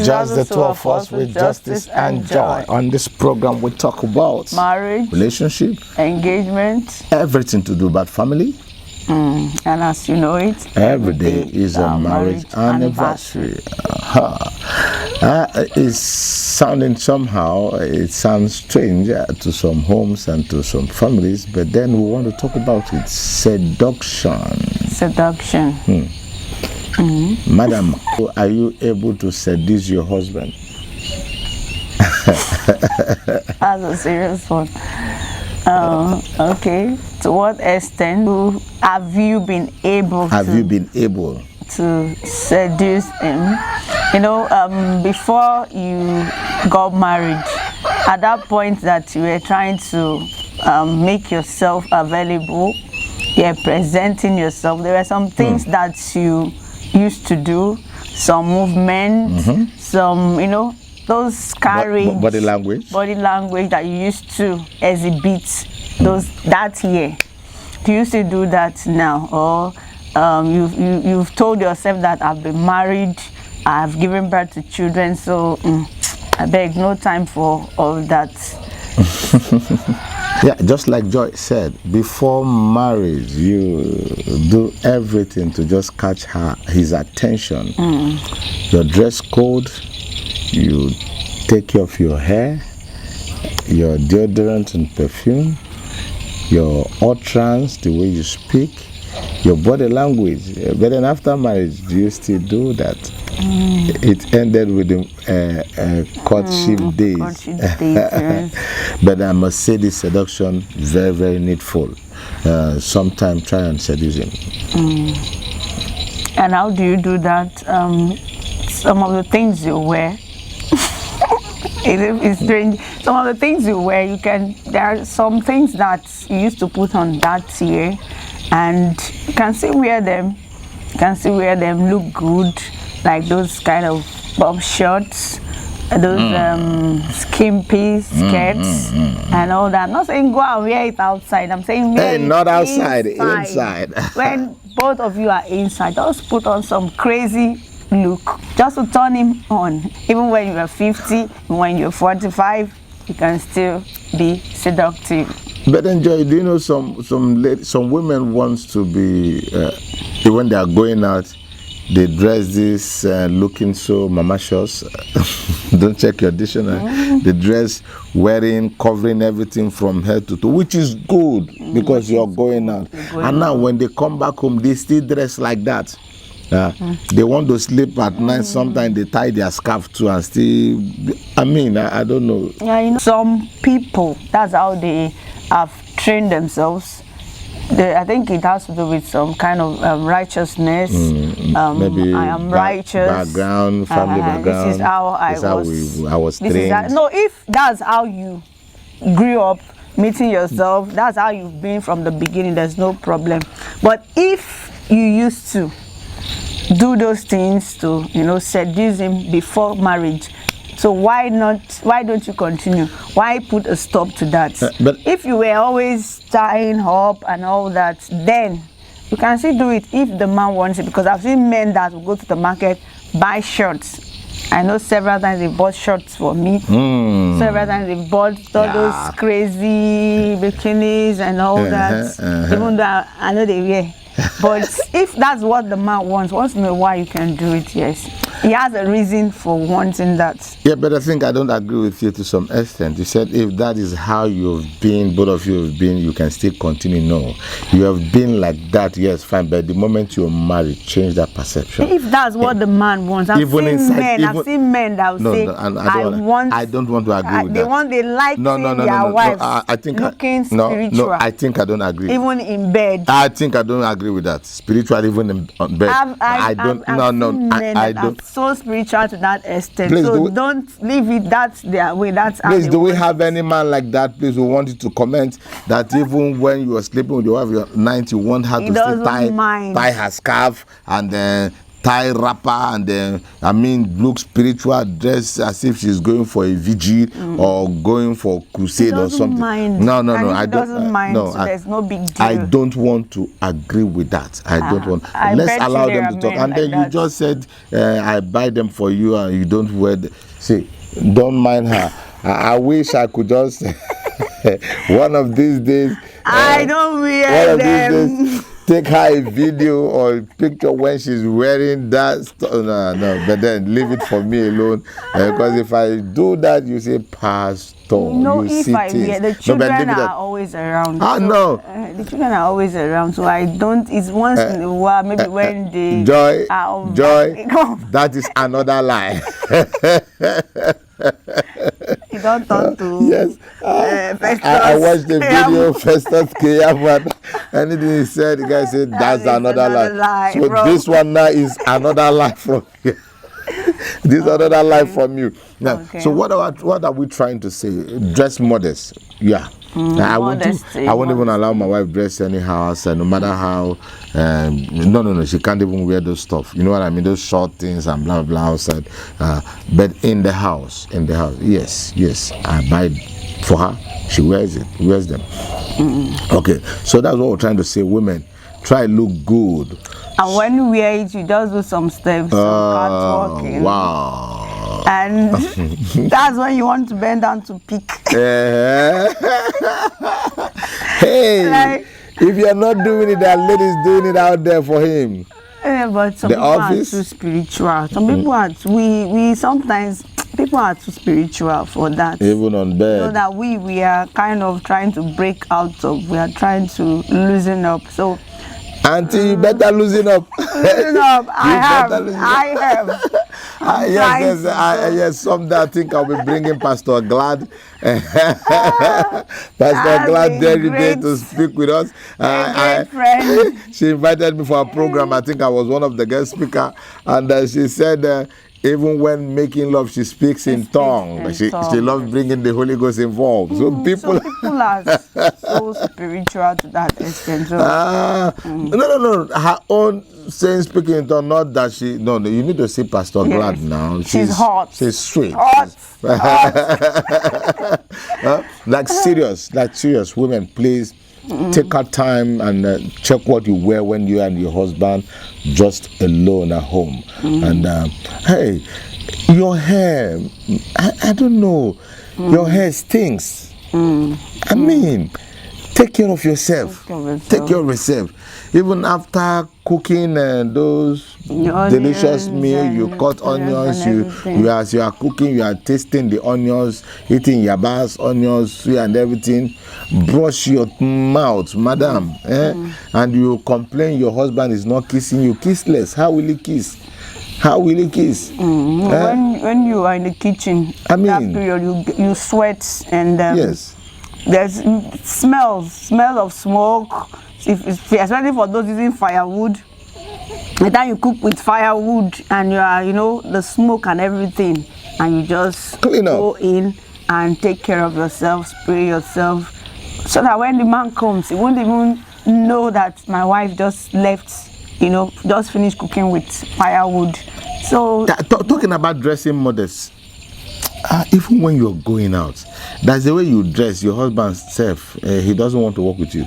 is just the two of us with justice and joy. On this program, we talk about marriage, relationship, engagement, everything to do about family. And as you know it, every day is a marriage anniversary. It's sounding somehow, it sounds strange to some homes and to some families, but then we want to talk about it. Seduction. Seduction. Madam, are you able to seduce your husband? That's a serious one. Okay. To what extent have you been able to seduce him? You know, before you got married, at that point that you were trying to make yourself available, you're presenting yourself, there were some things that you used to do, some movement, some, you know, those carriage, body language that you used to exhibit that year. Do you still do that now, or you've told yourself that I've been married, I've given birth to children, so I beg, no time for all that? Yeah, just like Joy said, before marriage, you do everything to just catch his attention. Your dress code, you take care of your hair, your deodorant and perfume, your utterance, the way you speak, your body language. But then after marriage, do you still do that? It ended with the courtship days. But I must say this seduction, very, very needful. Sometimes try and seduce him. And how do you do that? Some of the things you wear, it's strange. Some of the things you wear, there are some things that you used to put on that year, and you can still wear them. You can still wear them, look good, like those kind of bob shorts, those skimpy skirts, and all that. I'm not saying go and wear it outside. I'm saying wear it not outside, inside. When both of you are inside, just put on some crazy look just to turn him on. Even when you're 50, when you're 45, you can still be seductive. But then, Joy, do you know some women wants to be when they are going out, they dress this looking so mamashous. Don't check your dictionary. They dress wearing, covering everything from head to toe, which is good because you're going out. And now when they come back home, they still dress like that. They want to sleep at night. Sometimes they tie their scarf too and still. I mean, I don't know. Yeah, you know, some people, that's how they have trained themselves. I think it has to do with some kind of righteousness. Maybe I am righteous. Background, family background. This is how I was trained. No, if that's how you grew up, meeting yourself, that's how you've been from the beginning, there's no problem. But if you used to do those things to, you know, seduce him before marriage, so why don't you continue? Why put a stop to that? But if you were always tying up and all that, then you can still do it if the man wants it, because I've seen men that will go to the market, buy shirts. I know several times they bought shirts for me. Several times they bought all those crazy bikinis and all that. Even though I know they wear. But if that's what the man wants, once in a while you can do it, yes. He has a reason for wanting that. Yeah, but I think I don't agree with you to some extent. You said if that is how you've been, both of you have been, you can still continue. No. You have been like that, yes, fine. But the moment you're married, change that perception. If that's what the man wants, I've seen men that will say, I don't want to agree with that. They like their wives looking spiritual. No, I think I don't agree. Even in bed. I think I don't agree with that. Spiritual, even in bed. I don't. So spiritual to that extent. Please, so don't leave it their way. That's how. Please, do we have any man like that? Please, we want you to comment that even when you are sleeping with your wife, you're 90, you want her to still tie her scarf and then tie wrapper and then look spiritual, dress as if she's going for a vigil or going for crusade or something. Mind. No, I don't mind. So there's no big deal. I don't want to agree with that. I don't want. Let's allow them to talk. And then you just said, I buy them for you and you don't wear them. See, don't mind her. I wish I could just one of these days. I don't wear them. Take her a video or a picture when she's wearing that stuff. No, but then leave it for me alone. Because if I do that, you say, Pastor. No, you if see I wear, the children are always around. No. The children are always around, so I don't. It's once in a while, maybe when they Joy, Joy, that is another lie. You don't turn to yes. I watched the video Festus Kiyama, and he said, the guy said that's another lie. So bro. This one now is another lie from you. This another lie from you. Now, so what are we trying to say? Dress modest, yeah. I won't even allow my wife dress anyhow outside, no matter how. No, she can't even wear those stuff. You know what I mean? Those short things and blah blah outside. But in the house, yes, I buy for her. She wears them. Okay, so that's what we're trying to say. Women, try look good. And when you wear it, you just do some steps, some catwalking. Wow. And that's when you want to bend down to pick. Hey, if you're not doing it, that lady's doing it out there for him. But some people are too spiritual. Some people are sometimes people are too spiritual for that. Even on bed. So that we are kind of trying to break out of. We are trying to loosen up. So. Auntie, you better loosen up. Loosen up. I have. Yes, someday I think I'll be bringing Pastor Glad. Pastor Glad there to speak with us. She invited me for a program. I think I was one of the guest speakers, and she said. Even when making love, she speaks in tongues. She loves bringing the Holy Ghost involved. So people are so spiritual to that extent. So. No. Her own saying speaking in tongues, not that she. No. You need to see Pastor Glad now. She's hot. She's sweet. Hot. Like serious women, please. Take our time and check what you wear when you and your husband just alone at home. And hey, your hair, I don't know, your hair stinks. I mean, take care of yourself. Take care of yourself. Even after cooking those delicious meal, you cut onions. As you are cooking, you are tasting the onions, eating yabas, onions, and everything. Brush your mouth, madam, and you complain your husband is not kissing you. Kiss less. How will he kiss? When you are in the kitchen, that period you sweat and yes, there's smell of smoke. Especially for those using firewood, by the time you cook with firewood and you are, the smoke and everything, and you just go in and take care of yourself, spray yourself, so that when the man comes, he won't even know that my wife just left, just finished cooking with firewood. So talking about dressing modest, even when you're going out, that's the way you dress. Your husband self, he doesn't want to work with you.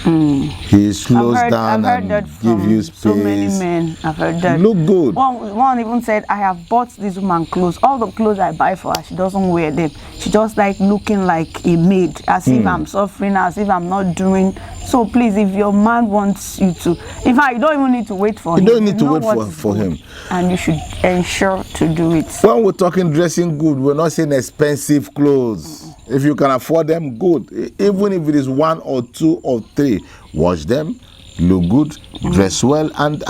He slows down and gives you space. So many men, I've heard that. Look good. One even said, I have bought this woman clothes. All the clothes I buy for her, she doesn't wear them. She just like looking like a maid, as if I'm suffering, as if I'm not doing. So please, if your man wants you to, in fact, you don't even need to wait for him. You don't need to wait for him. And you should ensure to do it. When we're talking dressing good, we're not saying expensive clothes. If you can afford them, good. Even if it is 1 or 2 or 3, wash them, look good, dress well, and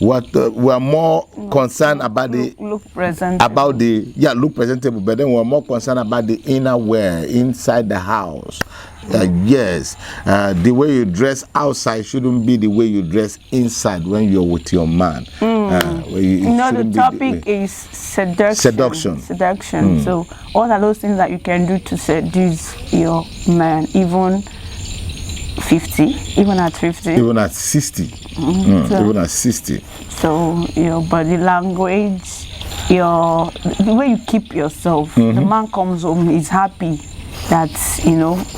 we're more concerned about look presentable. Look presentable, but then we're more concerned about the inner wear inside the house. Yes, the way you dress outside shouldn't be the way you dress inside when you're with your man. The topic is seduction. So what are those things that you can do to seduce your man, even 50, even at 50, even at 60? even at 60. So your body language, the way you keep yourself. The man comes home, he's happy that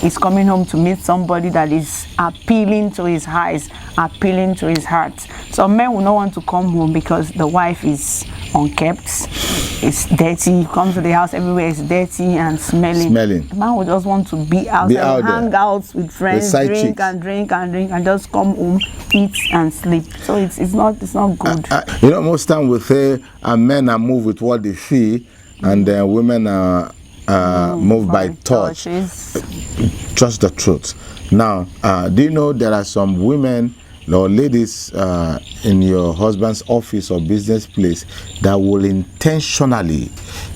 he's coming home to meet somebody that is appealing to his eyes, appealing to his heart. So men will not want to come home because the wife is unkept, it's dirty, comes to the house, everywhere is dirty and smelling. The man will just want to be out hang out with friends, drink and just come home, eat and sleep. So it's not good. Most time we say men are moved with what they see, and women are moved by touch. Just the truth. Now, do you know there are some women or ladies in your husband's office or business place that will intentionally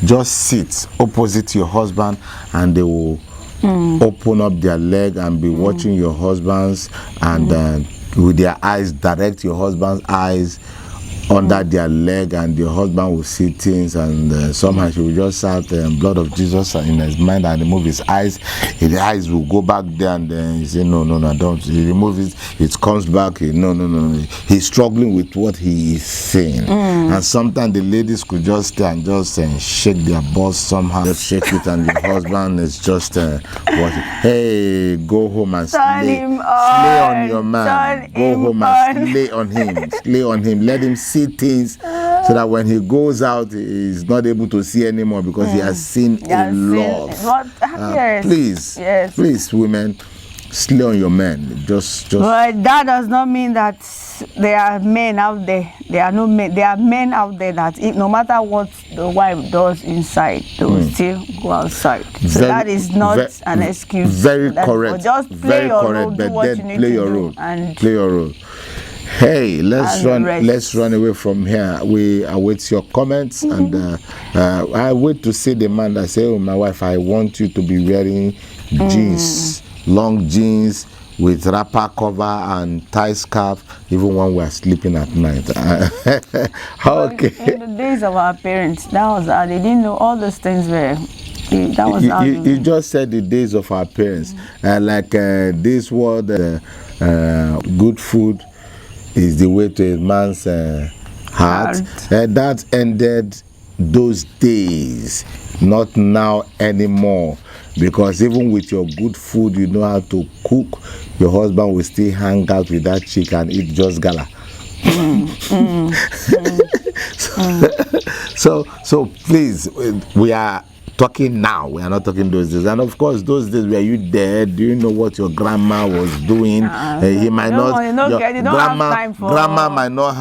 just sit opposite your husband, and they will open up their leg and be watching your husband's, and with their eyes direct your husband's eyes under their leg, and your husband will see things, and somehow he will just shout blood of Jesus in his mind and remove his eyes. His eyes will go back there, and then he say no, don't. He removes it comes back. No. He's struggling with what he is saying. And sometimes the ladies could just stay and just shake their balls somehow. Just shake it, and your husband is just hey, go home and slay on your man. Go home and slay on him. Let him see things, so that when he goes out, he's not able to see anymore because he has seen a lot. Please, women, slay on your men. Just. But that does not mean that there are men out there. There are no men. There are men out there that no matter what the wife does inside, they will still go outside. So that is not an excuse. Very correct. Just play your role. But do what you need to do, and play your role. Hey, let's run away from here. We await your comments, and I wait to see the man that say, "Oh, my wife, I want you to be wearing jeans, long jeans with wrapper cover and tie scarf, even when we are sleeping at night." Okay. In the days of our parents, that was how they didn't know all those things were. That was you just said the days of our parents, like this word, good food is the way to a man's heart. That ended those days, not now anymore, because even with your good food, you know how to cook, your husband will still hang out with that chick and eat just gala. So please, we are talking now. We are not talking those days. And of course, those days, were you there? Do you know what your grandma was doing? He might grandma might not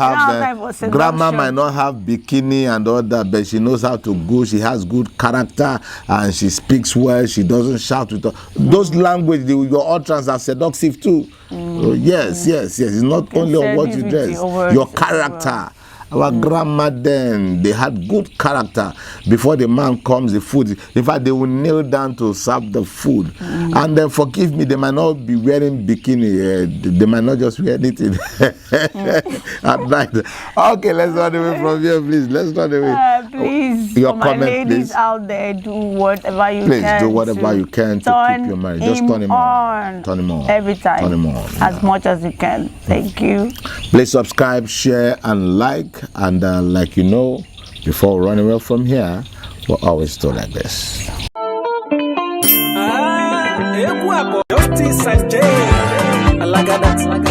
have bikini and all that, but she knows how to go. She has good character and she speaks well. She doesn't shout with those language. Your utterance are seductive too. Yes. It's not only on what you dress, your character. Our grandma then, they had good character. Before the man comes, the food, in fact, they will kneel down to serve the food. And then, forgive me, they might not be wearing bikini. They might not just wear anything at night. Okay, let's run away from here, please. Let's run away. Please, your comment, my ladies please. Out there, do whatever you can. Please, do whatever you can to keep your marriage. Just turn him on. Turn him on. Every time. Turn him on. As much as you can. Thank you. Please subscribe, share, and like. And like you know, before running away from here, we'll always do like this. Justice and jail. I like that.